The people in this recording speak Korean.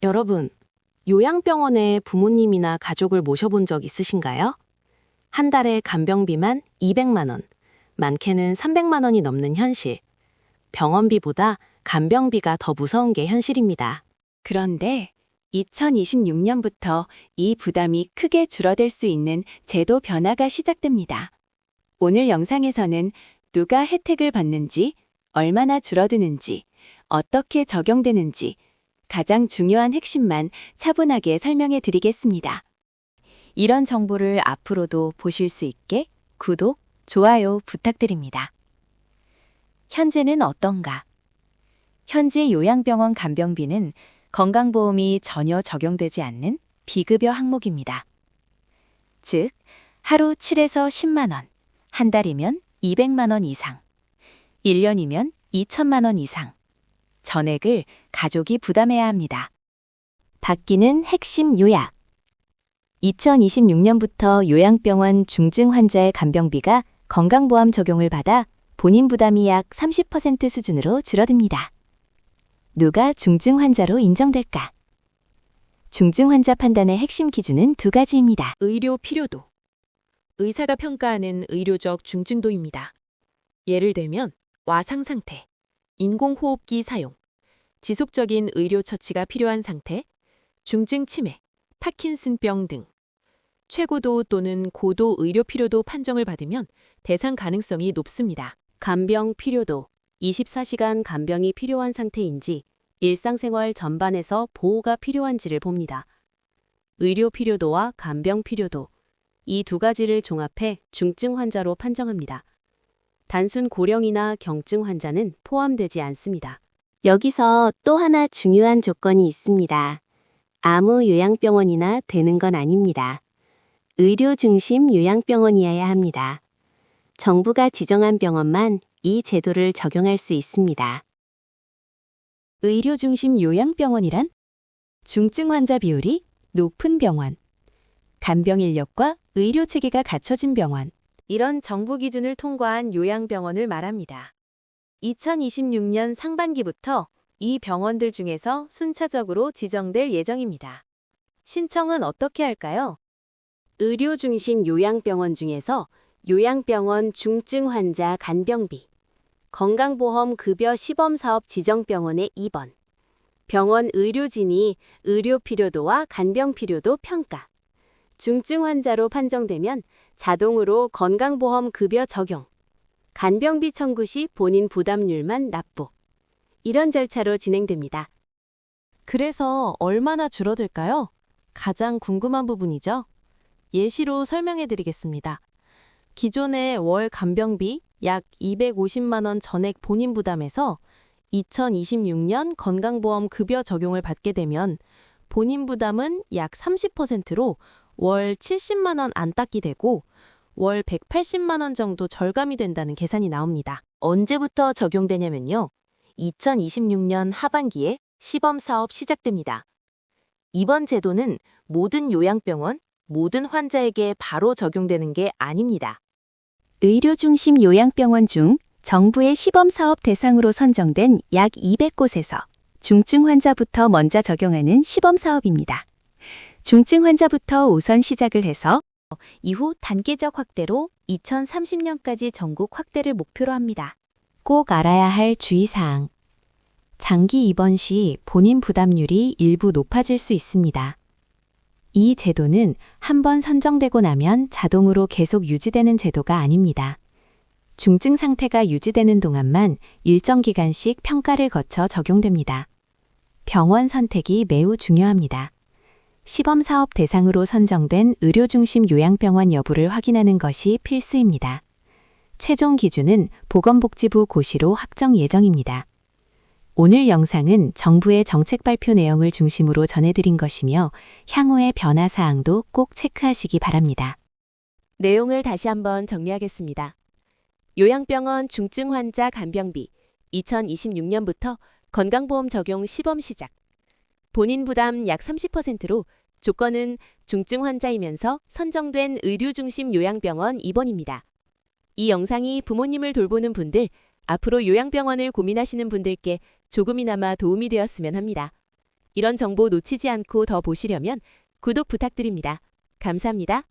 여러분, 요양병원에 부모님이나 가족을 모셔본 적 있으신가요? 한 달에 간병비만 200만 원, 많게는 300만 원이 넘는 현실. 병원비보다 간병비가 더 무서운 게 현실입니다. 그런데 2026년부터 이 부담이 크게 줄어들 수 있는 제도 변화가 시작됩니다. 오늘 영상에서는 누가 혜택을 받는지, 얼마나 줄어드는지, 어떻게 적용되는지 가장 중요한 핵심만 차분하게 설명해 드리겠습니다. 이런 정보를 앞으로도 보실 수 있게 구독, 좋아요 부탁드립니다. 현재는 어떤가? 현재 요양병원 간병비는 건강보험이 전혀 적용되지 않는 비급여 항목입니다. 즉, 하루 7에서 10만 원, 한 달이면 200만 원 이상, 1년이면 2천만 원 이상, 전액을 가족이 부담해야 합니다. 바뀌는 핵심 요약. 2026년부터 요양병원 중증 환자의 간병비가 건강보험 적용을 받아 본인 부담이 약 30% 수준으로 줄어듭니다. 누가 중증 환자로 인정될까? 중증 환자 판단의 핵심 기준은 두 가지입니다. 의료 필요도. 의사가 평가하는 의료적 중증도입니다. 예를 들면 와상 상태, 인공호흡기 사용, 지속적인 의료 처치가 필요한 상태, 중증 치매, 파킨슨병 등. 최고도 또는 고도 의료 필요도 판정을 받으면 대상 가능성이 높습니다. 간병 필요도. 24시간 간병이 필요한 상태인지 일상생활 전반에서 보호가 필요한지를 봅니다. 의료 필요도와 간병 필요도, 이 두 가지를 종합해 중증 환자로 판정합니다. 단순 고령이나 경증 환자는 포함되지 않습니다. 여기서 또 하나 중요한 조건이 있습니다. 아무 요양병원이나 되는 건 아닙니다. 의료 중심 요양병원이어야 합니다. 정부가 지정한 병원만 이 제도를 적용할 수 있습니다. 의료 중심 요양병원이란 중증 환자 비율이 높은 병원, 간병 인력과 의료 체계가 갖춰진 병원, 이런 정부 기준을 통과한 요양병원을 말합니다. 2026년 상반기부터 이 병원들 중에서 순차적으로 지정될 예정입니다. 신청은 어떻게 할까요? 의료 중심 요양병원 중에서 요양병원 중증 환자 간병비, 건강보험 급여 시범사업 지정병원의 2번, 병원 의료진이 의료 필요도와 간병 필요도 평가, 중증 환자로 판정되면 자동으로 건강보험 급여 적용, 간병비 청구 시 본인 부담률만 납부, 이런 절차로 진행됩니다. 그래서 얼마나 줄어들까요? 가장 궁금한 부분이죠. 예시로 설명해 드리겠습니다. 기존의 월 간병비 약 250만 원 전액 본인 부담에서 2026년 건강보험 급여 적용을 받게 되면 본인 부담은 약 30%로 월 70만 원 안 닦이 되고 월 180만 원 정도 절감이 된다는 계산이 나옵니다. 언제부터 적용되냐면요. 2026년 하반기에 시범사업 시작됩니다. 이번 제도는 모든 요양병원, 모든 환자에게 바로 적용되는 게 아닙니다. 의료 중심 요양병원 중 정부의 시범사업 대상으로 선정된 약 200곳에서 중증 환자부터 먼저 적용하는 시범사업입니다. 중증 환자부터 우선 시작을 해서 이후 단계적 확대로 2030년까지 전국 확대를 목표로 합니다. 꼭 알아야 할 주의사항. 장기 입원 시 본인 부담률이 일부 높아질 수 있습니다. 이 제도는 한번 선정되고 나면 자동으로 계속 유지되는 제도가 아닙니다. 중증 상태가 유지되는 동안만 일정 기간씩 평가를 거쳐 적용됩니다. 병원 선택이 매우 중요합니다. 시범사업 대상으로 선정된 의료중심 요양병원 여부를 확인하는 것이 필수입니다. 최종 기준은 보건복지부 고시로 확정 예정입니다. 오늘 영상은 정부의 정책 발표 내용을 중심으로 전해드린 것이며 향후의 변화 사항도 꼭 체크하시기 바랍니다. 내용을 다시 한번 정리하겠습니다. 요양병원 중증 환자 간병비 2026년부터 건강보험 적용 시범 시작. 본인 부담 약 30%로 조건은 중증 환자이면서 선정된 의료 중심 요양병원 입원입니다. 이 영상이 부모님을 돌보는 분들, 앞으로 요양병원을 고민하시는 분들께 조금이나마 도움이 되었으면 합니다. 이런 정보 놓치지 않고 더 보시려면 구독 부탁드립니다. 감사합니다.